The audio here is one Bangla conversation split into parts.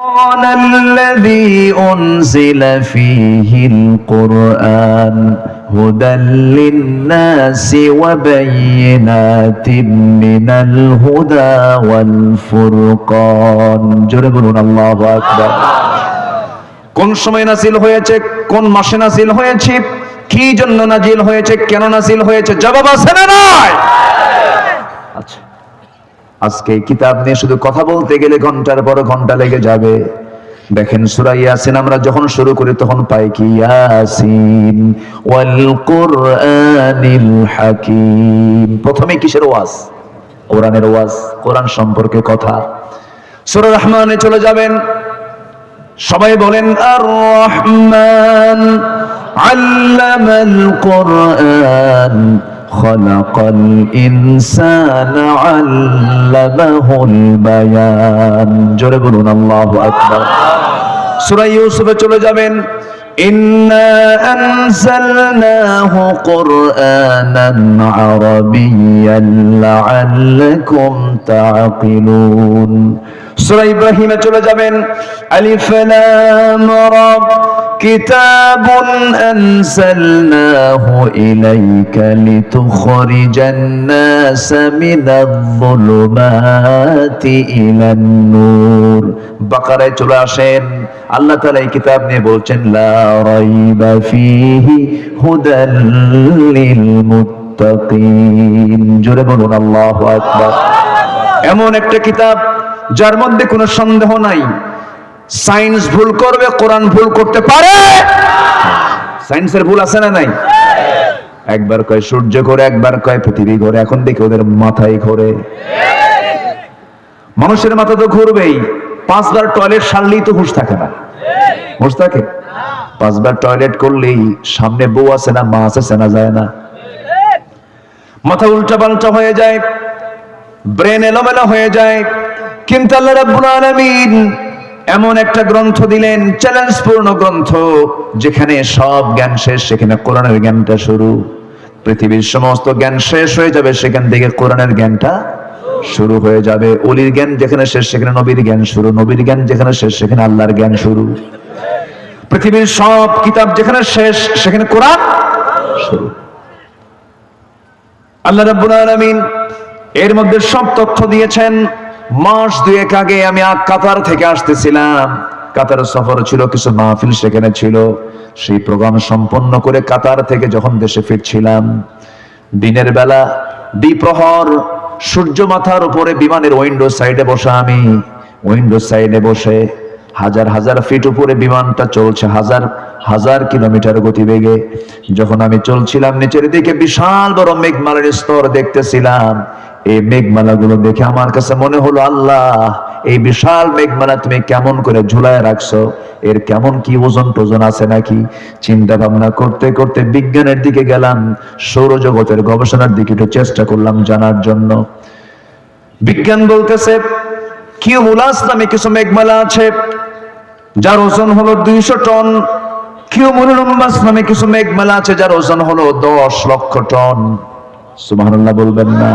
قال الذي أنزل فيه القرآن هدى للناس وبينات من الهدى والفرقان জোরে বলুন আল্লাহু আকবার। কোন সময় নাজিল হয়েছে, কোন মাসে নাজিল হয়েছে, কি জন্য নাজিল হয়েছে, কেন নাজিল হয়েছে, জবাব আছে না নাই? আচ্ছা, আজকে কিতাব নিয়ে শুধু কথা বলতে গেলে ঘন্টার পর ঘন্টা লেগে যাবে। দেখেন সূরা ইয়াসিন আমরা যখন শুরু করি তখন পাই কি ইয়াসিন ওয়াল কুরআনিল হাকীম। প্রথমে কিসের ওয়াজ? কোরআনের ওয়াজ, কোরআন সম্পর্কে কথা। সূরা রহমানে চলে যাবেন, সবাই বলেন আর রহমান আল্লামাল কুরআন খালাকাল ইনসানা আল্লামাহুল বায়ান। জোরে বলুন আল্লাহু আকবার। সূরা ইউসুফে চলে যাবেন, ইন্না আনজালনাহু কুরআনান আরাবিয়্যান লাআল্লাকুম তাআকিলুন। সূরা ইব্রাহিমে চলে যাবেন, আলিফ লাম রা কিতাবুন আনজালনাহু ইলাইকা লিতুখরিজান নাসা মিনায-যুলুমাতি ইলান নূর। বাকারায় চলে আসেন, আল্লাহ তাআলা এই কিতাব নিয়ে বলছেন লা রাইবা ফীহি হুদাল লিল মুত্তাকিন। জোরে বলুন আল্লাহু আকবার। এমন একটা কিতাব যার মধ্যে কোনো সন্দেহ নাই। সায়েন্স ভুল করবে, কোরআন ভুল করতে পারে? সায়েন্সের ভুল আছে না নাই? একবার কয় সূর্য ঘোরে, একবার কয় পৃথিবী ঘোরে, এখন দেখি ওদের মাথায় ঘোরে। মানুষের মাথা তো ঘুরবেই। 5 বার টয়লেট সারলেই তো হুঁশ থাকে না। হুঁশ থাকে? 5 বার টয়লেট করলেই সামনে বউ আছে না মা আছে চেনা যায় না। মাথা উল্টা পাল্টা হয়ে যায়, ব্রেন এলোমেলো হয়ে যায়। কিন্তু আল্লাহ রাব্বুল আলামিন এমন একটা গ্রন্থ দিলেন, চ্যালেঞ্জপূর্ণ গ্রন্থ, যেখানে সব জ্ঞান শেষ সেখানে কোরআনের জ্ঞানটা শুরু। পৃথিবীর সমস্ত জ্ঞান শেষ হয়ে যাবে, সেখান থেকে কোরআনের জ্ঞানটা শুরু হয়ে যাবে। অলির জ্ঞান যেখানে শেষ সেখানে নবীর জ্ঞান শুরু, নবীর জ্ঞান যেখানে শেষ সেখানে আল্লাহর জ্ঞান শুরু। পৃথিবীর সব কিতাব যেখানে শেষ সেখানে কোরআন শুরু। আল্লাহ রাব্বুল আলামিন এর মধ্যে সব তথ্য দিয়েছেন। মাস 2 আগে আমি কাতার থেকে আসতেছিলাম, কাতার সফর ছিল, কিছু মাহফিল সেখানে ছিল। সেই প্রোগ্রাম সম্পন্ন করে কাতার থেকে যখন দেশে ফিরছিলাম, দিনের বেলা দ্বিপ্রহর, সূর্য মাথার উপরে, বিমানের উইন্ডো সাইডে বসা আমি, উইন্ডো সাইডে বসে হাজার হাজার ফিট উপরে বিমানটা চলছে, হাজার হাজার কিলোমিটার গতিবেগে। যখন আমি চলছিলাম, নিচের দিকে বিশাল বড় মেঘমালার স্তর দেখতেছিলাম। এই মেঘমালাগুলো দেখে আমার কাছে মনে হলো, আল্লাহ এই বিশাল মেঘমালা তুমি কেমন করে ঝুলায় রাখছো, এর কেমন কি ওজন টোজন আছে নাকি? চিন্তা ভাবনা করতে করতে বিজ্ঞানের দিকে গেলাম, সৌরজগতের গবেষণার দিকে একটু চেষ্টা করলাম জানার জন্য। বিজ্ঞান বলতেছে কিউমুলাস নামে কিছু মেঘমালা আছে যার ওজন হলো 200 টন। কিউমুলুম্বাস নামে কিছু মেঘমালা আছে যার ওজন হলো 10 লক্ষ টন। সুবহানাল্লাহ বলবেন না?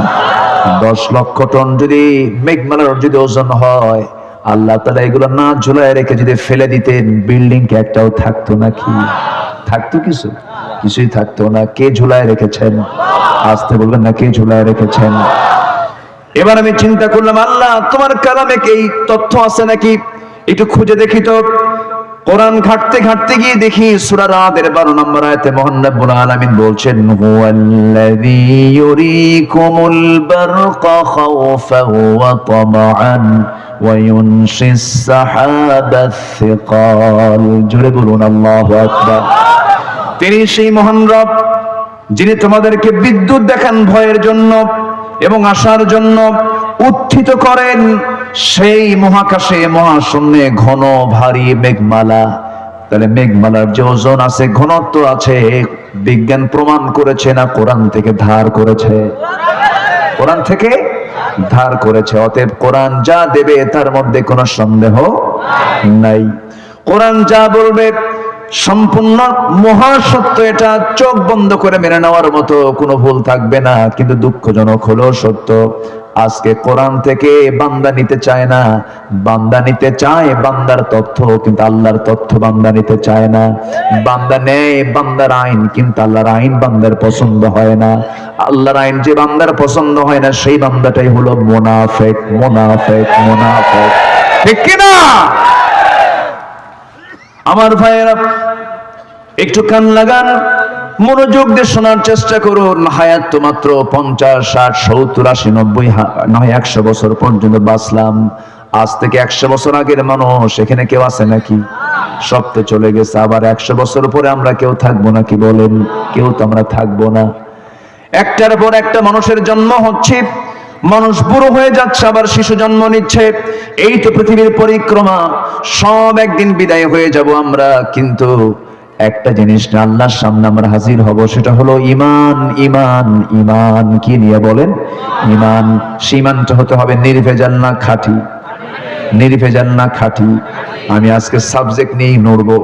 10 লক্ষ টন যদি মেঘমালার যদি ওজন হয়, আল্লাহ তাআলা এগুলো না ঝুলায় রেখে যদি ফেলে দিতেন, বিল্ডিং কে একটাও থাকতো নাকি? থাকতো কিছু? কিছুই থাকতো না। কে ঝুলায় রেখেছেন? আসতে বলবেন না, কে ঝুলায় রেখেছেন? এবার আমি চিন্তা করলাম, আল্লাহ তোমার কালামে কি এই তথ্য আছে নাকি, একটু খুঁজে দেখি তো। কোরআন ঘাটতে ঘাটতে গিয়ে দেখি সূরা রাদের 12 নম্বর আয়াতে মহান রব্বুল আলামিন বলছেন, হুয়াল্লাযী ইউরীকুমুল বারকা খাওফান ওয়া তামআন ওয়া ইউনশিস সাহাবাস সিকাল। জোরে বলুন আল্লাহু আকবার। তিনি সেই মহান রব যিনি তোমাদেরকে বিদ্যুৎ দেখান ভয়ের জন্য এবং আশার জন্য, উত্থিত করেন সেই মহাকাশে মহাশূন্যে ঘন ভারী মেঘমালা। তাহলে মেঘমালার যে ওজন আছে, ঘনত্ব আছে, বিজ্ঞান প্রমাণ করেছে না কোরআন থেকে ধার করেছে? কোরআন থেকে ধার করেছে। অতএব কোরআন যা দেবে তার মধ্যে কোনো সন্দেহ নাই। কোরআন যা বলবে সম্পূর্ণ মহাসত্য, এটা চোখ বন্ধ করে মেনে নেওয়ার মতো কোনো ভুল থাকবে না। কিন্তু দুঃখজনক হলো সত্য, আজকে কোরআন থেকে বান্দা নিতে চায় না। বান্দা নিতে চায় বান্দার তথ্য, কিন্তু আল্লাহর তথ্য বান্দা নিতে চায় না। বান্দা নেয় বান্দার আইন, কিন্তু আল্লাহর আইন বান্দার পছন্দ হয় না। আল্লাহর আইন যে বান্দার পছন্দ হয় না, সেই বান্দাটাই হলো মুনাফিক। মুনাফিক মুনাফিক, ঠিক কিনা? আমার ভাইয়েরা, একটু কান লাগান, মনোযোগ দিয়ে শোনার চেষ্টা করুন। হায়াত তো মাত্র 50, 60, 70, 80, 90, নয় 100 বছর পর্যন্ত বাঁচলাম। আজ থেকে 100 বছর আগের মানুষ এখানে কেউ আছে নাকি? সব তো চলে গেছে। আবার 100 বছর পরে আমরা কেউ থাকবো নাকি বলেন? কেউ তো আমরা থাকবো না। একটার পর একটা মানুষের জন্ম হচ্ছে, মানুষ বুড়ো হয়ে যাচ্ছে, আবার শিশু জন্ম নিচ্ছে। এই তো পৃথিবীর পরিক্রমা, সব একদিন বিদায় হয়ে যাব আমরা। কিন্তু একটা জিনিস না, আল্লাহর সামনে আমরা হাজির হব, সেটা হলো ঈমান। ঈমান, ঈমান কি নিয়ে বলেন? ঈমান। সেই ঈমানটা হতে হবে নির্ভেজাল না খাঁটি, নির্ভেজাল না খাঁটি। আমি আজকে সাবজেক্ট নিয়েই নড়বো,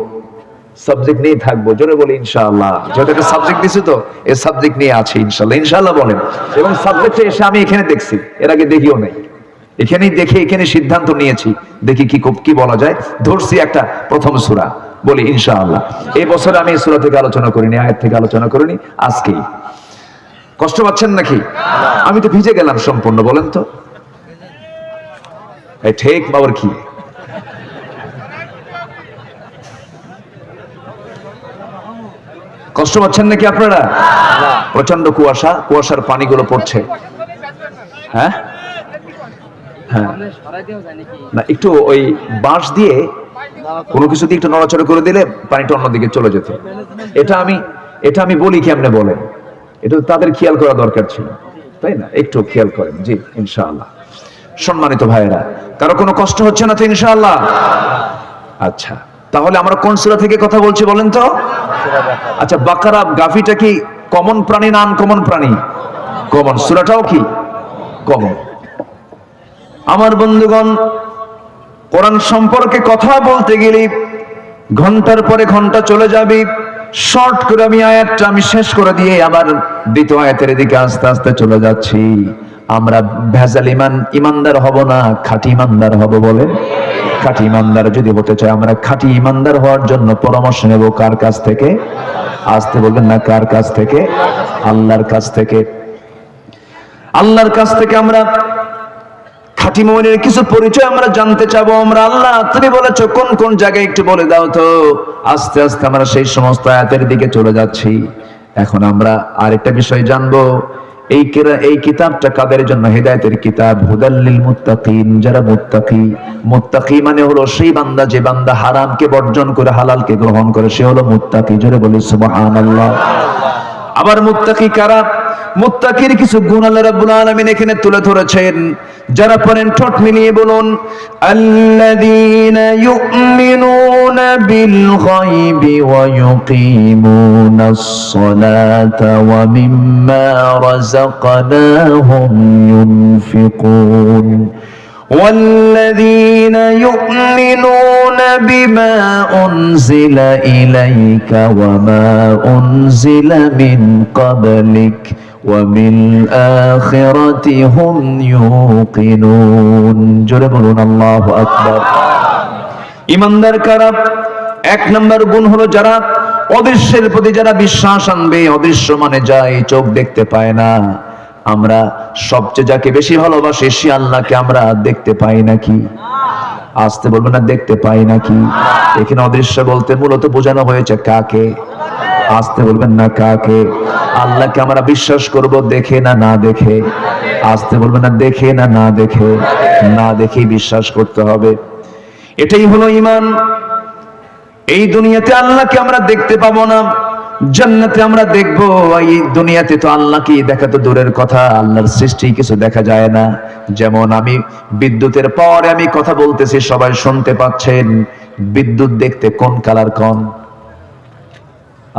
সাবজেক্ট নিয়ে থাকবো। জোরে বলি ইনশাআল্লাহ। যেহেতু একটা সাবজেক্ট দিছি, তো এই সাবজেক্ট নিয়ে আছে ইনশাআল্লাহ। ইনশাআল্লাহ বলেন। এবং সাবজেক্টে এসে আমি এখানে দেখছি, এর আগে দেখিও নাই, এখানেই দেখে এখানে সিদ্ধান্ত নিয়েছি, দেখি কি বলা যায়। ধরছি একটা প্রথম সূরা, বলি ইনশাআল্লাহ। এই বছর আমি এই সূরা থেকে আলোচনা করিনি, আয়াত থেকে আলোচনা করিনি। আজকেই কষ্ট পাচ্ছেন নাকি? আমি তো ভিজে গেলাম সম্পূর্ণ, বলেন তো এই ঠিক বাবার কি? কষ্ট পাচ্ছেন নাকি আপনারা? প্রচন্ড কুয়াশা, কুয়াশার পানিগুলো পড়ছে। হ্যাঁ হ্যাঁ, না একটু ওই বাঁশ দিয়ে কোনো কিছু দিয়ে একটু নড়াচড়া করে দিলে পানিটা অন্যদিকে চলে যেত। এটা আমি বলি কেমনে বলেন, এটা তাদের খেয়াল করা দরকার ছিল, তাই না? একটু খেয়াল করেন। জি ইনশাআল্লাহ। সম্মানিত ভাইয়েরা, কারো কোনো কষ্ট হচ্ছে না তো ইনশাআল্লাহ? আচ্ছা, তাহলে আমরা কোন সূরা থেকে কথা বলছি বলেন তো? আচ্ছা, বাকারা গাফিটা কি কমন প্রাণী না আনকমন প্রাণী? কমন। সূরাটাও কি কমন? আমার বন্ধুগণ, কোরআন সম্পর্কে কথা বলতে গেলে ঘন্টার পরে ঘন্টা চলে যাবে। শর্ট করে আমি আয়াতটা শেষ করে দিয়ে আবার দ্বিতীয় আয়াতের দিকে আস্তে আস্তে চলে যাচ্ছি। আমরা ভেজাল ইমানদার হব না, খাঁটি ইমানদার হব। বলেন, খাঁটি ইমানদার যদি হতে চাই, আমরা খাঁটি ইমানদার হওয়ার জন্য পরামর্শ নেব কার কাছ থেকে? আসতে বলবেন না, কার কাছ থেকে? আল্লাহর কাছ থেকে। আল্লাহর কাছ থেকে আমরা খাঁটি মুমিনের কিছু পরিচয় আমরা জানতে চাবো। আমরা আল্লাহ তুমি বলেছো কোন কোন জায়গায় একটু বলে দাও তো। আস্তে আস্তে আমরা সেই সমস্ত আয়াতের দিকে চলে যাচ্ছি। এখন আমরা আরেকটা বিষয় জানবো, এই কিতাবটা কাদের জন্য? হেদায়েতের কিতাব, হুদাল লিল মুত্তাকিন, যারা মুত্তাকি। মুত্তাকি মানে হলো সেই বান্দা যে বান্দা হারামকে বর্জন করে হালালকে গ্রহণ করে, সে হলো মুত্তাকি। জোরে বলি সুবহানাল্লাহ। আবার মুত্তাকি কারা? মুত্তাকির কিছু গুণ আল্লাহ রাব্বুল আলামিন এখানে তুলে ধরেছেন। যারা পড়েন ঠোঁট মিলিয়ে বলুন, আল্লাযীনা ইউমিনুনা বিল গায়বি ওয়া ইউকিমুনাস সালাতা ওয়া মিম্মা রাযাকনাহুম ইউনফিকুন والذين يؤمنون بما أنزل إليك وما أنزل من قبلك وبالآخرة هم يوقنون জোরে বলুন আল্লাহু আকবার। ঈমানদার কারা? এক নম্বর গুণ হলো যারা অদৃশ্যের প্রতি যারা বিশ্বাস আনবে। অদৃশ্য মানে যা এই চোখ দেখতে পায় না। আমরা সবচেয়ে যাকে বেশি ভালোবাসি সে আল্লাহকে আমরা দেখতে পাই নাকি? আসতে বলবো না, দেখতে পাই নাকি? এখানে অদৃশ্য বলতে মূলত বোঝানো হয়েছে কাকে? আসতে বলবেন না, কাকে? আল্লাহকে আমরা বিশ্বাস করব দেখে না না দেখে? আসতে বলবেন না, দেখে না না দেখে? না দেখেই বিশ্বাস করতে হবে। এটাই হলো ঈমান। এই দুনিয়াতে আল্লাহকে আমরা দেখতে পাবো না, জান্নাতে আমরা দেখবো। এই দুনিয়াতে তো আল্লাহকে দেখা তো দূরের কথা, আল্লাহর সৃষ্টি কিছু দেখা যায় না। যেমন আমি বিদ্যুতের পরে আমি কথা বলতেছি, সবাই শুনতে পাচ্ছেন। বিদ্যুৎ দেখতে কোন কালার? কোন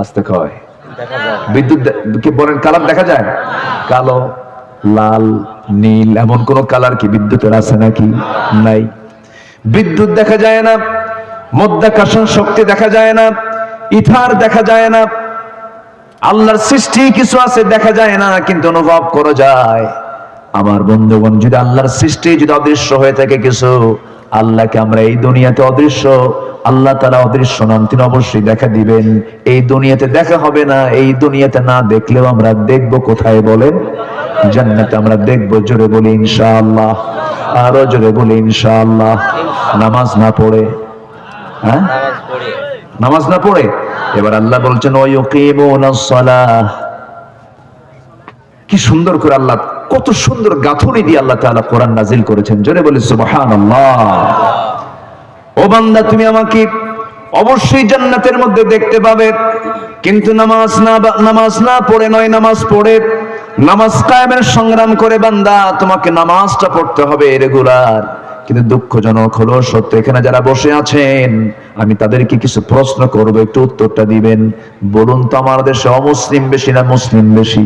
আসতে কয় বিদ্যুৎ কি বলেন কালার দেখা যায়? কালো, লাল, নীল, এমন কোন কালার কি বিদ্যুতের আছে নাকি? নাই। বিদ্যুৎ দেখা যায় না, মাধ্যাকর্ষণ শক্তি দেখা যায় না, ইথার দেখা যায় না, আল্লাহর সৃষ্টি কিছু আছে দেখা যায় না কিন্তু অনুভব করা যায়। আমার বন্ধুগণ, যদি আল্লাহর সৃষ্টি যদি অদৃশ্য হয়ে থাকে কিছু, আল্লাহকে আমরা এই দুনিয়াতে অদৃশ্য, আল্লাহ তাআলা অদৃশ্য নন, তিনি অবশ্যই দেখা দিবেন। এই দুনিয়াতে দেখা হবে না, এই দুনিয়াতে না দেখলেও আমরা দেখব কোথায় বলেন? জান্নাতে আমরা দেখব। জোরে বলি ইনশাআল্লাহ, আরো জোরে বলি ইনশাআল্লাহ। নামাজ না পড়ে, হ্যাঁ নামাজ না পড়ে, এবার আল্লাহ বলছেন ওয়ায়ুকিমুনাস সালাহ। কি সুন্দর করে আল্লাহ, কত সুন্দর গাঁথনি দিয়ে আল্লাহ তাআলা কোরআন নাজিল করেছেন। জোরে বলি সুবহানাল্লাহ। ও বান্দা, তুমি আমাকে অবশ্যই জান্নাতের মধ্যে দেখতে পাবে, কিন্তু নামাজ না পড়ে নয়, নামাজ পড়ে নামাজ কায়েমের সংগ্রাম করে বান্দা তোমাকে নামাজটা পড়তে হবে রেগুলার। কিন্তু দুঃখজনক হলো সত্য, এখানে যারা বসে আছেন আমি তাদেরকে কিছু প্রশ্ন করবো, একটু উত্তরটা দিবেন। বলুন তো, আমার দেশে অমুসলিম বেশি না মুসলিম বেশি?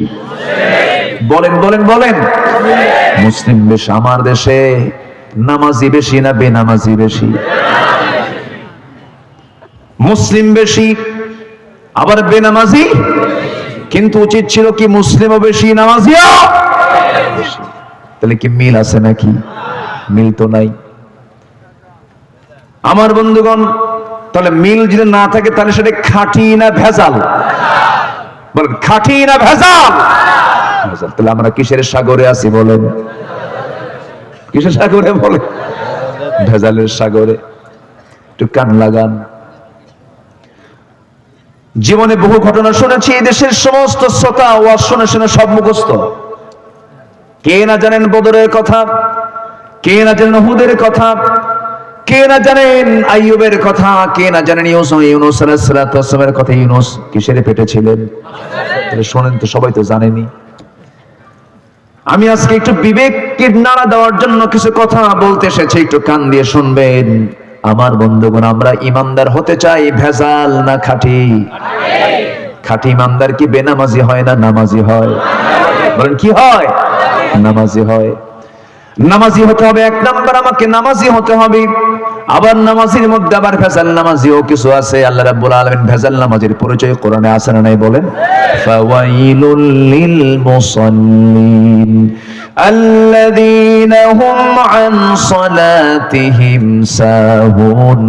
বলেন বলেন বলেন। মুসলিম বেশি। আমার দেশে নামাজি বেশি না বেনামাজি বেশি? মুসলিম বেশি, আবার বেনামাজি। কিন্তু উচিত ছিল কি মুসলিমও বেশি নামাজিও বেশি। তাহলে কি মিল আছে নাকি? মিল তো নাই। আমার বন্ধুগণ, তাহলে মিল যদি না থাকে তাহলে সেটা খাঁটি না ভেজাল? বলেন, খাঁটি না ভেজাল? তাহলে আমরা কিসের সাগরে আছি বলেন? কিসের সাগরে বলেন? ভেজালের সাগরে। একটু কান লাগান। জীবনে বহু ঘটনা শুনেছি, এই দেশের সমস্ত শ্রোতা ওয়াজ শুনে শুনে সব মুখস্থ। কে না জানেন বদরের কথা, কে না জানেন উহুদের কথা, কে না জানেন আইয়ুবের কথা, কে না জানেন ইউনূস আলাইহিস সালাতু ওয়াস সালামের কথা। ইউনূস কিসের পেটে ছিলেন? শোনেন তো, সবাই তো জানেনি। আমি আজকে একটু বিবেককে নাড়া দেওয়ার জন্য কিছু কথা বলতে এসেছি, একটু কান দিয়ে শুনবেন। আমার বন্ধুগণ, আমরা ইমানদার হতে চাই, ভেজাল না খাঁটি? খাঁটি ইমানদার কি বেনামাজি হয় না নামাজি হয়? বলেন, কি হয়? নামাজি হয়। নামাজি হতে হবে, এক নাম্বার আমাকে নামাজি হতে হবে। আবার নামাজির মধ্যে আবার ভেজাল নামাজিও কিছু আছে। আল্লাহ রাব্বুল আলামিন ভেজাল নামাজির পরিচয় কোরআনে আছে না নাই বলেন? ফাওয়াইলুল লিল মুসাল্লিন আল্লাযীনা হুম আন সালাতিহিম সাহুন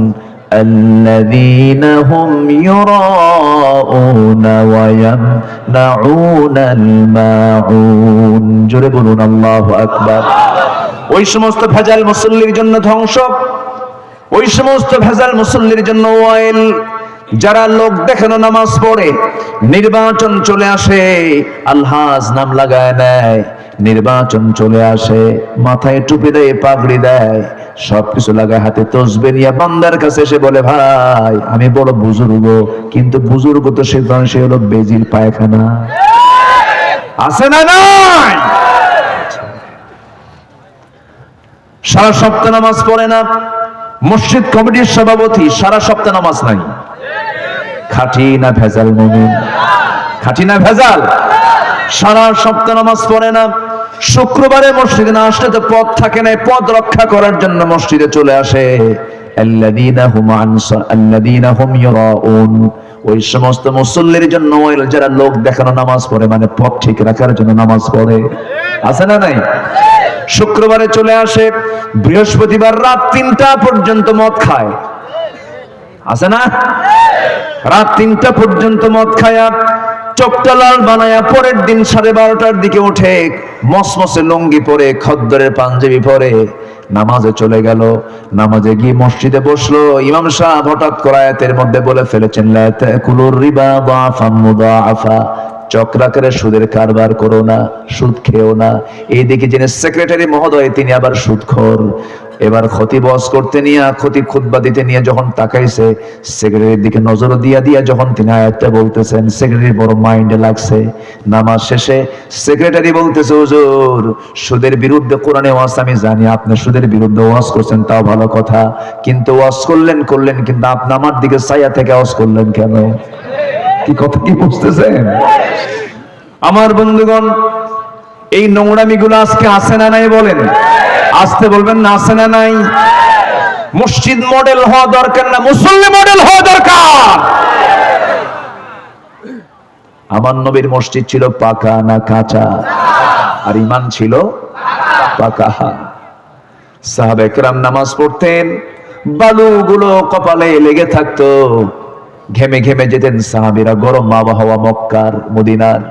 আল্লাযীনা হুম ইউরাউনা ওয়া ইয়ামনাউনাল মাউন। জোরে বলুন আল্লাহু আকবার। ওই সমস্ত ভেজাল মুসল্লির জন্য ধ্বংস, ওই সমস্ত ভেজাল মুসল্লির জন্য ওয়াইল। যারা লোক দেখানো নামাজ পড়ে, নির্বাচন চলে আসে আলহাজ নাম লাগায় নেয়, নির্বাচন চলে আসে মাথায় টুপি দেয়, পাগড়ি দেয়, সবকিছু লাগায়, হাতে তসবিহ নিয়ে বান্দার কাছে এসে বলে, ভাই আমি বড় বুজুর্গ, কিন্তু বুজুর্গ তো সে হলো বেজির পায়খানা। আছে না নাই? সারা সপ্তাহ নামাজ পড়ে না, মসজিদ কমিটির সভাপতি, সারা সপ্তাহ নামাজ নাই। খাঁটি না ভেজাল মুমিন? খাঁটি না ভেজাল? সারা সপ্তাহ নামাজ পড়ে না, শুক্রবারে মসজিদে না আসলে তো পদ থাকে না, পদ রক্ষা করার জন্য মসজিদে চলে আসে। আল্লাযীনা হুম ইউরাউন। ওই সমস্ত মুসল্লির জন্য ওয়াইল, যারা লোক দেখানো নামাজ পড়ে, মানে পদ ঠিক রাখার জন্য নামাজ পড়ে। আছে না নাই? শুক্রবারে চলে আসে, বৃহস্পতিবার রাত 3টা পর্যন্ত মদ খায়। আছে না? রাত 3টা পর্যন্ত মদ খায়া চোখটা লাল বানায়া পরের দিন 12:30টার দিকে উঠে মসমসে লুঙ্গি পরে, খদ্দরের পাঞ্জাবি পরে নামাজে চলে গেল। নামাজে গিয়ে মসজিদে বসলো। ইমাম সাহেব হঠাৎ করে আয়াতের মধ্যে বলে ফেলেছেন, লা তাকুলুর রিবা দাফাম মুদাআফা। চক্রাকারে সুদের কারবার করো না, সুদ খেও না। এইদিকে যিনি সেক্রেটারি মহোদয়, তিনি আবার সুদখোর। এবার খতিব ওয়াজ করতে নিয়ে, খতিব খুতবা দিতে নিয়ে যখন তাকাইছে, সেক্রেটারির দিকে নজর দিয়া যখন তিনি আয়াতটা বলতেছেন, সেক্রেটারি বড় মাইন্ডে লাগছে। নামাজ শেষে সেক্রেটারি বলতেছে, হুজুর সুদের বিরুদ্ধে কোরআনে ওয়াজ আমি জানি, আপনি সুদের বিরুদ্ধে ওয়াজ করছেন, তাও ভালো কথা, কিন্তু ওয়াজ করলেন কিন্তু আপনি আমার দিকে ছায়া থেকে ওয়াজ করলেন কেন? কি কথা কি বুঝতেছেন? আমার বন্ধুগণ, এই নোংরামিগুলো আজকে আছে না নাই বলেন? আসতে বলবেন না, আছে না নাই? মসজিদ মডেল হওয়া দরকার না, মুসল্লি মডেল হওয়া দরকার। আমার নবীর মসজিদ ছিল পাকা না কাঁচা? আর ইমান ছিল পাকা। সাহাবা একরাম নামাজ পড়তেন, বালুগুলো কপালে লেগে থাকতো, ঘেমে ঘেমে যেতেন সাহাবীরা। গরম আবহাওয়া মক্কার, মদিনার।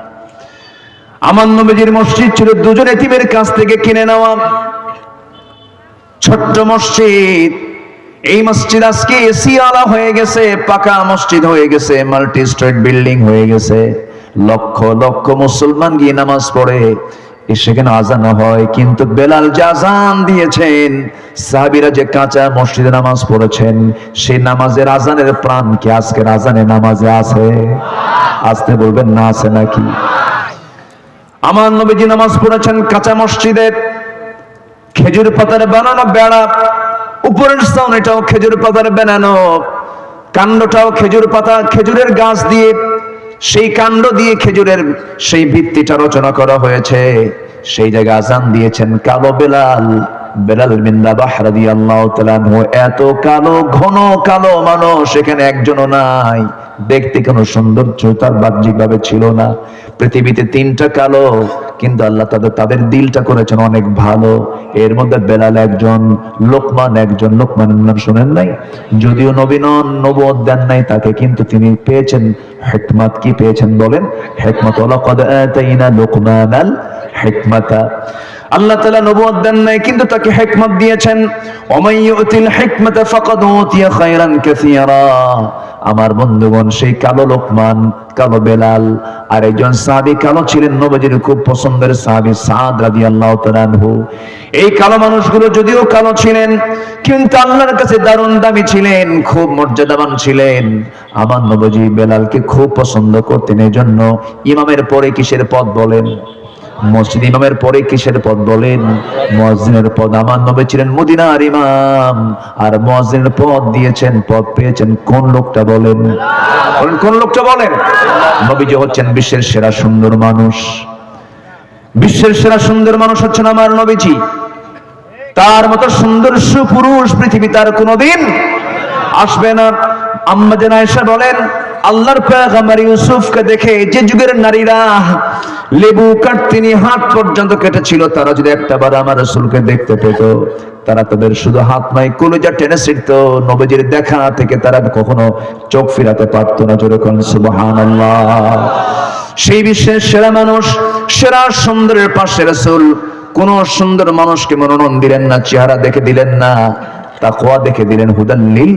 আমার নবীজির মসজিদ ছিল দুজন এতিমের কাছ থেকে কিনে নেওয়া ছোট্ট মসজিদ। এই মসজিদ আজকে এসি আলা হয়ে গেছে, পাকা মসজিদ হয়ে গেছে, মাল্টি স্ট্রিট বিল্ডিং হয়ে গেছে। লক্ষ লক্ষ মুসলমান গিয়ে নামাজ পড়ে, সেখানে আজান হয়। কিন্তু বেলাল যে আজান দিয়েছেন, সাহাবীরা যে কাঁচা মসজিদে নামাজ পড়েছেন, সেই নামাজের আজানের প্রাণ কি আজকের আজানে নামাজে আছে? আসতে বলবেন না, আছে নাকি? আমার নবীজি নামাজ পড়েছেন কাঁচা মসজিদে, খেজুর পাতার বানানো বেড়া, উপরের ছাউনিটাও খেজুর পাতার বানানো, কাণ্ডটাও খেজুর পাতা, খেজুরের গাছ দিয়ে, সেই কাণ্ড দিয়ে খেজুরের সেই ভিত্তিটা রচনা করা হয়েছে। সেই জায়গায় আজান দিয়েছেন কালো বেলাল, বেলাল বিন রাবাহ রাদিয়াল্লাহু তাআলা আনহু। এত কালো, ঘন কালো মানুষ এখানে একজনও নাই। দেখতে কোনো সৌন্দর্য তার বাহ্যিক ভাবে ছিল না। পৃথিবীতে তিনটা কালো, কিন্তু আল্লাহ তাদের দিলটা করেছেন অনেক ভালো। এর মধ্যে বেলাল একজন, লোকমান একজন। লোকমানের নাম শুনেন নাই? যদিও নবী নন, নবুয়ত দেন নাই তাকে, কিন্তু তিনি পেয়েছেন হিকমত। কি পেয়েছেন বলেন? হিকমত। ওয়ালাকাদ আতাইনা লুকমানাল হিকমাতা। আল্লাহ তাআলা নবুয়ত দেন নাই, কিন্তু তাকে হিকমত দিয়েছেন। ওমাই ইউতিল হিকমাতা ফাকাদ উতিয়া খায়রান কাসীরা। আমার বন্ধুগণ, সেই কালো লোকমান, কালো বেলাল, আর একজন সাহাবী কালো ছিলেন, নবীজির খুব পছন্দের সাহাবী সাদ রাদিয়াল্লাহু তাআলা আনহু। এই কালো মানুষগুলো যদিও কালো ছিলেন, কিন্তু আল্লাহর কাছে দারুণ দামি ছিলেন, খুব মর্যাদাবান ছিলেন। আমার নবীজি বেলালকে খুব পছন্দ করতেন। এজন্য ইমামের পরে কিসের পদ বলেন? মসজিদ ইমামের পরে কিসের পদ বলেন? মুয়াজ্জিনের পদ। আমার নবী ছিলেন মদিনার ইমাম, আর মুয়াজ্জিনের পদ দিয়েছেন, পদ পেয়েছেন কোন লোকটা বলেন? কোন লোকটা বলেন? নবীজি হচ্ছেন বিশ্বের সেরা সুন্দর মানুষ। বিশ্বের সেরা সুন্দর মানুষ হচ্ছেন আমার নবীজি। তার মতো সুন্দর সুপুরুষ পৃথিবীতে আর কোনোদিন আসবে না। আম্মা জান আয়েশা বলেন, আল্লাহর পয়গম্বর ইউসুফকে দেখে যে যুগের নারীরা লেবু কাটতে নিয়ে হাত পর্যন্ত কেটেছিল, তারা যদি একটাবার আমার রাসূলকে দেখতে পেত, তারা তাদের শুধু হাত নয় কলিজা টেনে ছিঁড়তো। নবীজির দেখা থেকে তারা কখনো চোখ ফিরাতে পারত না। জোরে কোন সুবহানাল্লাহ। সেই বিশ্বের সেরা মানুষ, সেরা সুন্দরের পাশে রাসূল কোন সুন্দর মানুষকে মনোনয়ন দিলেন না, চেহারা দেখে দিলেন না, তাকওয়া দেখে দিলেন। হুদাল লিল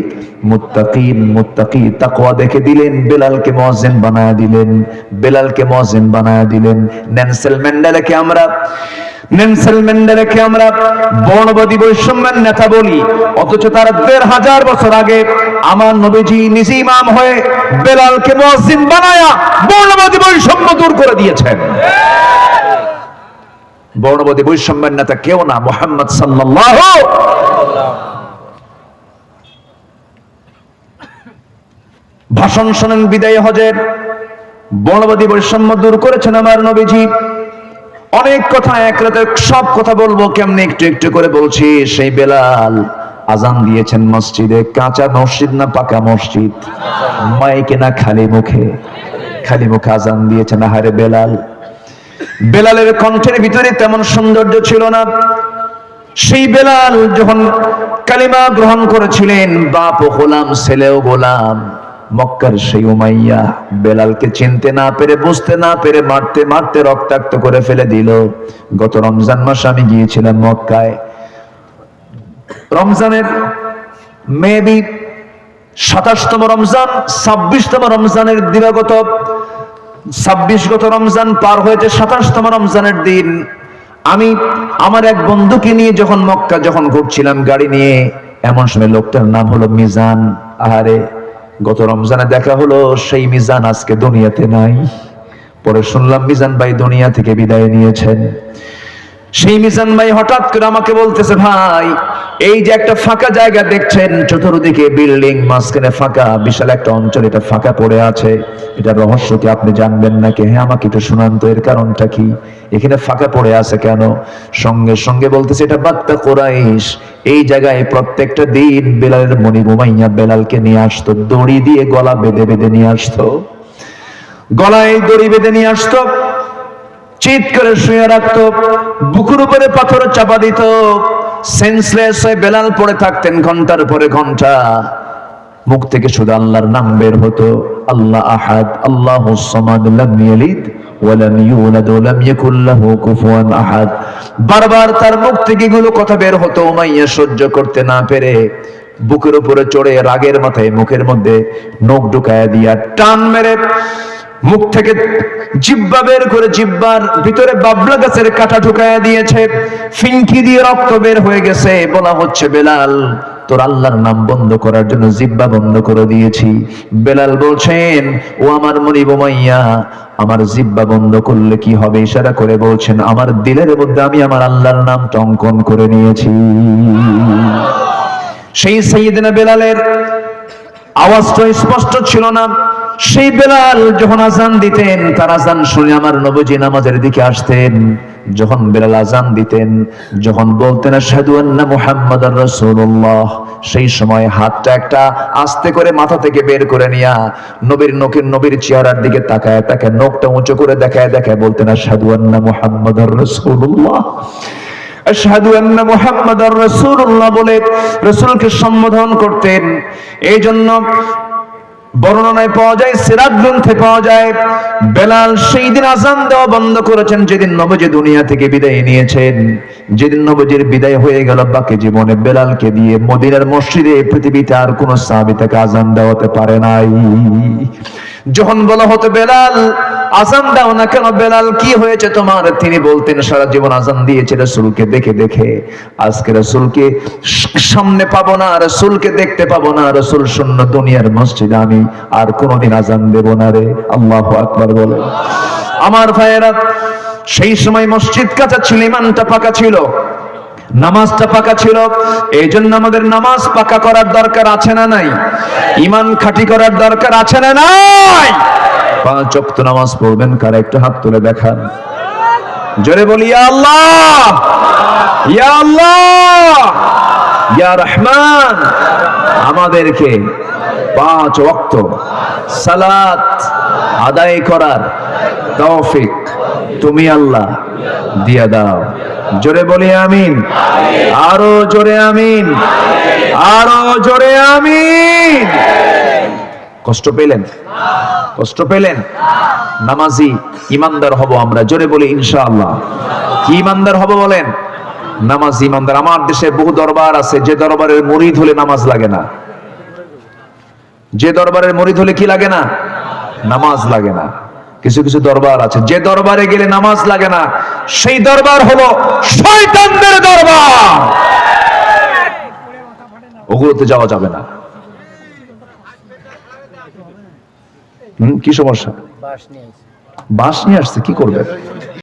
মুত্তাকিন, মুত্তাকি তাকওয়া দেখে দিলেন। বেলালকে মুয়াজ্জিন বানায়া দিলেন, বেলালকে মুয়াজ্জিন বানায়া দিলেন। নেলসন ম্যান্ডেলাকে আমরা বর্ণবাদী বৈষম্যের নেতা বলি, অথচ তার ১৫০০ বছর আগে আমার নবীজি নিজে ইমাম হয়ে বেলালকে মুয়াজ্জিন বানায়া বর্ণবাদী বৈষম্য দূর করে দিয়েছেন। বর্ণবাদী বৈষম্যের নেতা কেউ না, মুহাম্মদ সাল্লাল্লাহু। ভাষণ শোনেন বিদায় হজের, বর্ণবাদী বৈষম্য দূর করেছেন আমার নবীজি। অনেক কথা, এক রাতে সব কথা বলবো কেমনে, একটু একটু করে বলছি। সেই বেলাল আজান দিয়েছেন মসজিদে, কাঁচা মসজিদ না পাকা মসজিদ? মাইকে না খালি মুখে? খালি মুখে আজান দিয়েছেন। আহারে বেলাল, বেলালের কণ্ঠের ভিতরে তেমন সৌন্দর্য ছিল না। সেই বেলাল যখন কালিমা গ্রহণ করেছিলেন, বাপও গোলাম, ছেলেও গোলাম। মক্কার সেই উমাইয়া বেলালকে চিনতে না পেরে, বুঝতে না পেরে মারতে মারতে রক্তাক্ত করে ফেলে দিল। গত রমজান মাসে আমি গিয়েছিলাম মক্কায়। রমজানের মেবি ২৭তম রমজান, ২৬তম রমজানের দিবাগত ২৬ গত রমজান পার হয়েছে, ২৭তম রমজানের দিন আমি আমার এক বন্ধুকে নিয়ে যখন মক্কা যখন ঘুরছিলাম গাড়ি নিয়ে, এমন সময় লোকটার নাম হলো মিজান। আহারে, গত রমজানে দেখা হলো, সেই মিজান আজকে দুনিয়াতে নাই। পরে শুনলাম মিজান ভাই দুনিয়া থেকে বিদায় নিয়েছেন। সেই মিজান ভাই হঠাৎ করে আমাকে বলতেছে, ভাই এই যে একটা ফাঁকা জায়গা দেখছেন, চতুর্দিকে বিল্ডিং, মাঝখানে ফাঁকা বিশাল একটা অঞ্চল, এটা ফাঁকা পড়ে আছে, এটা রহস্য কি আপনি জানবেন নাকি? হ্যাঁ, আমাকে একটু শুনান তো, এর কারণটা কি, এখানে ফাঁকা পড়ে আছে কেন? সঙ্গে সঙ্গে বলতেছে, এটা বাত্তা কুরাইশ। এই জায়গায় প্রত্যেকটা দিন বেলালের মনি উমাইয়া বেলালকে নিয়ে আসতো, দড়ি দিয়ে গলা বেঁধে বেঁধে নিয়ে আসতো। গলায় দড়ি বেঁধে নিয়ে আসতো, চিৎ করে শুয়ে রাখতো, বুকুর উপরে পাথর চাপা দিত, সেন্সলেস হয়ে বেলাল পড়ে থাকতেন ঘন্টার পরে ঘন্টা। মুখ থেকে শুধু আল্লাহর নাম বের হতো, আল্লাহ আহাদ, আল্লাহুস সামাদ, লাম ইয়ালিদ ওয়া লাম ইউলাদ ওয়া লাম ইয়াকুল লাহু কুফুয়ান আহাদ। বারবার তার মুখ থেকে এগুলো কথা বের হতো। উমাইয়া সহ্য করতে না পেরে বুকের উপরে চড়ে রাগের মাথায় মুখের মধ্যে নখ ঢুকায়া দিয়া টান মেরে মুখ থেকে জিহ্বা বের করে জিহ্বার ভিতরে বাবলা গাছের কাঁটা ঢুকায়া দিয়েছে, ফিনকি দিয়ে রক্ত বের হয়ে গেছে। বলা হচ্ছে, বেলাল, তোর আল্লাহর নাম বন্ধ করার জন্য জিহ্বা বন্ধ করে দিয়েছি। বেলাল বলছেন, ও আমার মনিব উমাইয়া, আমার জিহ্বা বন্ধ করলে কি হবে? ইশারা করে বলছেন, আমার দিলের মধ্যে আমি আমার আল্লাহর নামটা অঙ্কন করে নিয়েছি। সেই সাইয়েদনা বেলালের আওয়াজটা স্পষ্ট ছিল না। সেই বেলাল যখন আজান দিতেন, তার আজান শুনে আমার নবীজি নামাজের দিকে আসতেন। যখন বেলাল আজান দিতেন, যখন বলতেন আশহাদু আন্না মুহাম্মাদার রাসূলুল্লাহ, সেই সময় হাতটা একটা আস্তে করে মাথা থেকে বের করে নিয়া নবীর চেহারার দিকে তাকায় তাকায় নখটা উঁচু করে দেখায় দেখায় বলতেন আশহাদু আন্না মুহাম্মাদার রাসূলুল্লাহ, আশহাদু আন্না মুহাম্মাদার রাসূলুল্লাহ বলে রাসূলকে সম্বোধন করতেন। এই জন্য বর্ণনায় পাওয়া যায়, সিরাত গ্রন্থে পাওয়া যায়, বেলাল সেই দিন আজান দেওয়া বন্ধ করেছেন যেদিন নবীজি দুনিয়া থেকে বিদায় নিয়েছেন। যেদিন নবীজির বিদায় হয়ে গেল, বাকি জীবনে বেলালকে দিয়ে মদিনার মসজিদে পৃথিবীতে আর কোন সাহাবী তাকে আজান দেওয়াতে পারে নাই। যখন বলা হতো, বেলাল আজান দাও না কেন, বেলাল কি হয়েছে তোমার? তিনি বলতেন, সারা জীবন আজান দিয়েছে রাসূলকে দেখে দেখে, আজকে রাসূলকে সামনে পাবো না, রাসূলকে দেখতে পাবো না, রাসূল শূন্য দুনিয়ার মসজিদে আমি আর কোনোদিন আজান দেব না রে। আল্লাহু আকবার বলে। আমার ভাইয়েরা, সেই সময় মসজিদ কাঁচা ছিল, ইমানটা পাকা ছিল, নামাজটা পাকা ছিল। এই জন্য আমাদের নামাজ পাকা করার দরকার আছে না নাই? ইমান খাঁটি করার দরকার আছে না নাই? 5 ওয়াক্ত নামাজ পড়বেন কারা? একটু হাত তুলে দেখান, জোরে বলি ইয়া আল্লাহ, ইয়া আল্লাহ, ইয়া রহমান। আমাদেরকে 5 ওয়াক্ত সালাত আদায় করার তৌফিক তুমি আল্লাহ দিয়া দাও। জোরে বলি আমিন, আরো জোরে আমিন, আরো জোরে আমিন। কষ্ট পেলেন? কষ্ট পেলেন? নামাজি ইমানদার হব আমরা, জোরে বলি ইনশাআল্লাহ। কি ইমানদার হব বলেন? নামাজি ইমানদার। আমার দেশে বহু দরবার আছে, যে দরবারের মুরিদ হলে নামাজ লাগে না। যে দরবারের মুরিদ হলে কি লাগে না? নামাজ লাগে না। কিছু কিছু দরবার আছে, যে দরবারে গেলে নামাজ লাগে না, সেই দরবার হলো শয়তানদের দরবার। ওগুলোতে যাওয়া যাবে না। কি সমস্যা? বাঁশ নিয়ে আসছে, কি করবে?